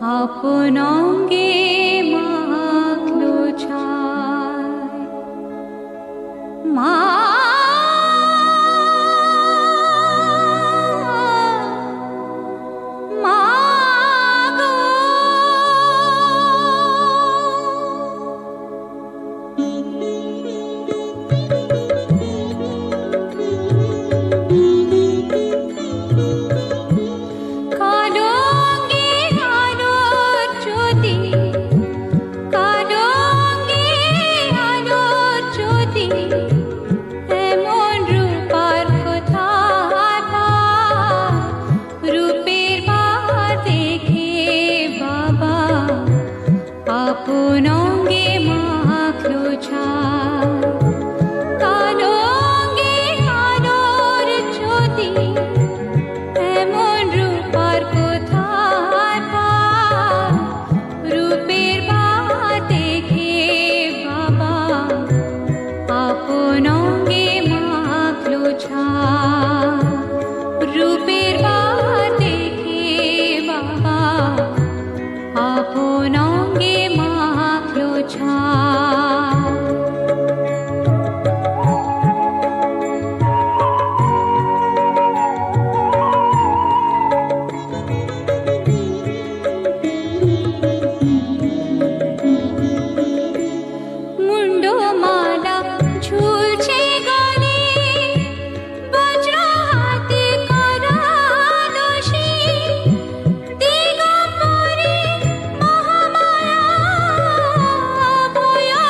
আপন অঙ্গে মাখলো ছায়। মা মা গো, কালো অঙ্গে আলোর জ্যোতি, কালো অঙ্গে আলোর জ্যোতি, এমন রূপার কোথায় পাই? রূপের বাহার দেখে বাবা আপন অঙ্গে মাখলো ছায়। কালো অঙ্গে আলোর জ্যোতি, এমন রূপার কোথায় পাই? রূপের বাহার দেখে বাবা আপন অঙ্গে মাখলো ছায়। রূপের বাহার দেখে বাবা আপন অঙ্গে মাখলো ছায়। মুন্ডমালা ঝুলছে গলে, বজ্র হাতে করালো শির। দিগম্বরী মহামায়া, ভয়া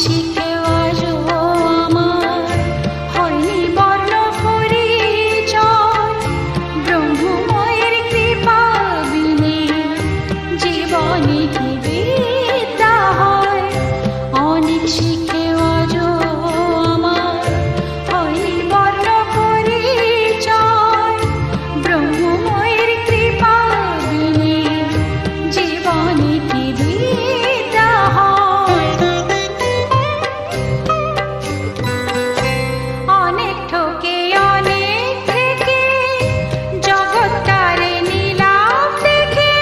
শিখেও আজও আমার হয়নি বর্ণ পরিচয়। ব্রহ্মময়ের কৃপা বিনে জীবনে কি বিদ্যা হয়। অনেক শিখেও আজও আমার হয়নি বর্ণ পরিচয়। ব্রহ্মময়ের কৃপা বিনে জীবনে কি বিদ্যা হয়। অনেক ঠকে অনেক থেকে জগৎটারে নিলাম দেখে।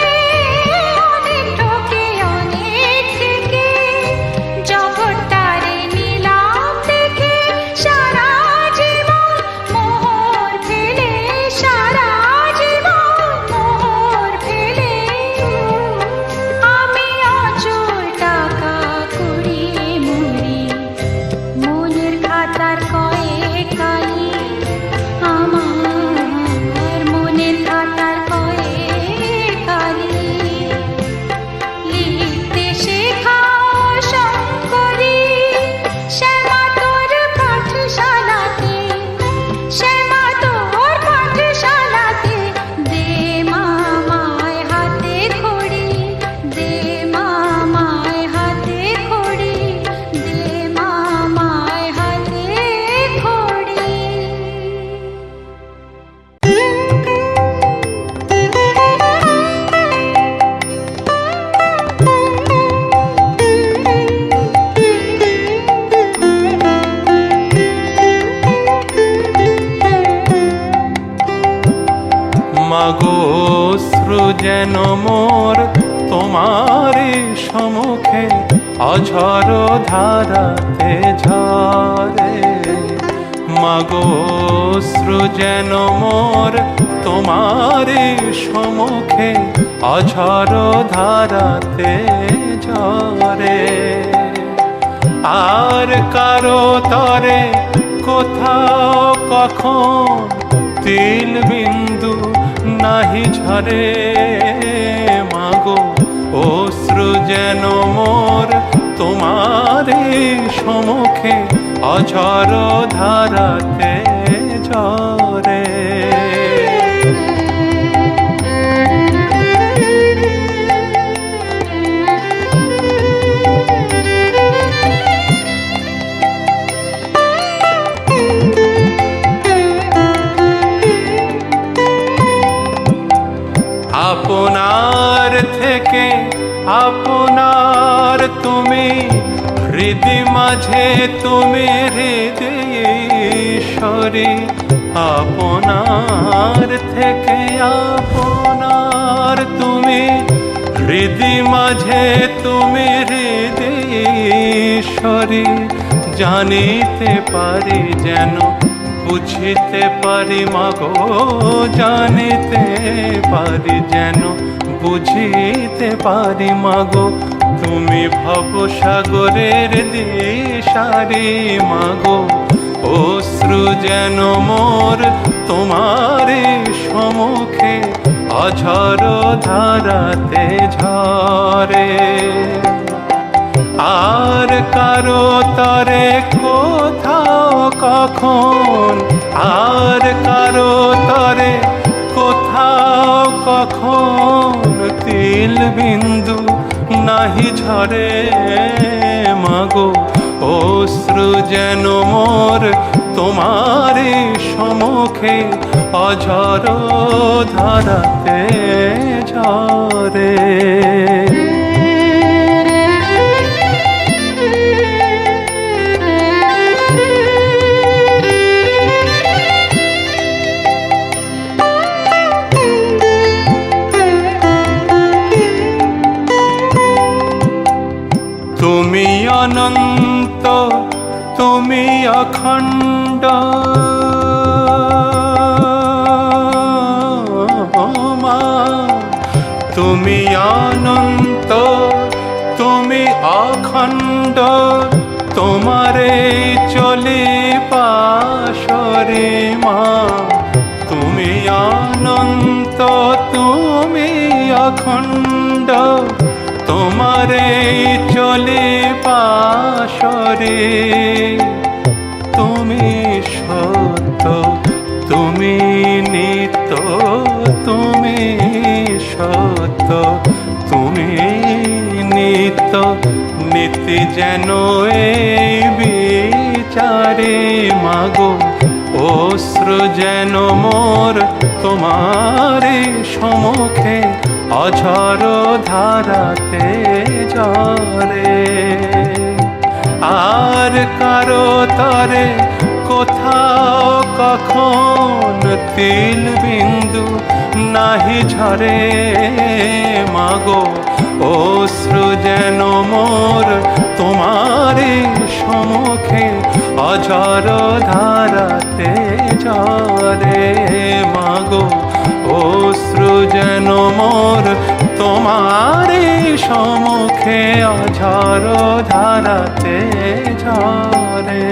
অনেক ঠকে অনেক থেকে জগৎটারে নিলাম দেখে। সারা জীবন মোহর ফেলে, সারা জীবন মোহর ফেলে আমি অচল টাকা কুড়িয়ে মরি। মনের খাতার কয়েক কালি আমার, মনের খাতার কয়েক কালি লিখতে শেখাও শঙ্করী। শ্যামা তোর পাঠশালাতে, শ্যামা তোর পাঠশালাতে দে মামায় হাতে খড়ি, দে মামায় হাতে খড়ি, দে মামায় হাতে খড়ি। মাগো অশ্রু যেন মোর তোমারই সম্মুখে অঝর ধারাতে ঝরে। মাগো অশ্রু যেন মোর তোমারই সম্মুখে অঝর ধারাতে ঝরে। আর কারো তরে কোথাও কখন তিল বিন্দু নাহি ঝরে। মাগো অশ্রু যেন মোর তোমারই সম্মুখে অঝর ধারাতে ঝরে। আপনার থেকে আপনার তুমি, হৃদি মাঝে তুমি হৃদয়েশ্বরী। আপনার থেকে আপনার তুমি, হৃদি মাঝে তুমি হৃদয়েশ্বরী। জানিতে পারি যেন বুঝিতে পারি মাগো, জানিতে পারি যেন বুঝিতে পারি মাগো। তুমি ভবসাগরের দিশারি মাগো। অশ্রু যেন মোর তোমারই সম্মুখে অঝর ধারাতে ঝরে। আর কারো তরে কোথাও কখন, আর কারো তরে কোথাও কখন তিল বিন্দু নাহি ঝরে। মাগো অশ্রু যেন মোর তোমারই সম্মুখে অঝর ধারাতে ঝরে। তুমি অনন্ত, তুমি অখণ্ড, মা তুমি অনন্ত, তুমি অখণ্ড। তোমারে চলি পাশরে মা। তুমি অনন্ত, তুমি অখণ্ড, তোমারে চলে পাশ বাসরে তুমি সত্য, তুমি নিত্য, তুমি সত্য, তুমি নিত্য। নীতি যেন এই বিচারে মাগো, অশ্রু যেন মোর তোমার সম্মুখে অঝর ধারাতে ঝরে। আর কারো তরে কোথাও কখন তিল বিন্দু নাহি ঝরে মাগো, অশ্রু যেন মোর তোমার সম্মুখে অঝর ধারাতে ঝরে মাগো, অশ্রু যেন মোর তোমার সম্মুখে অঝর ধারাতে ঝরে।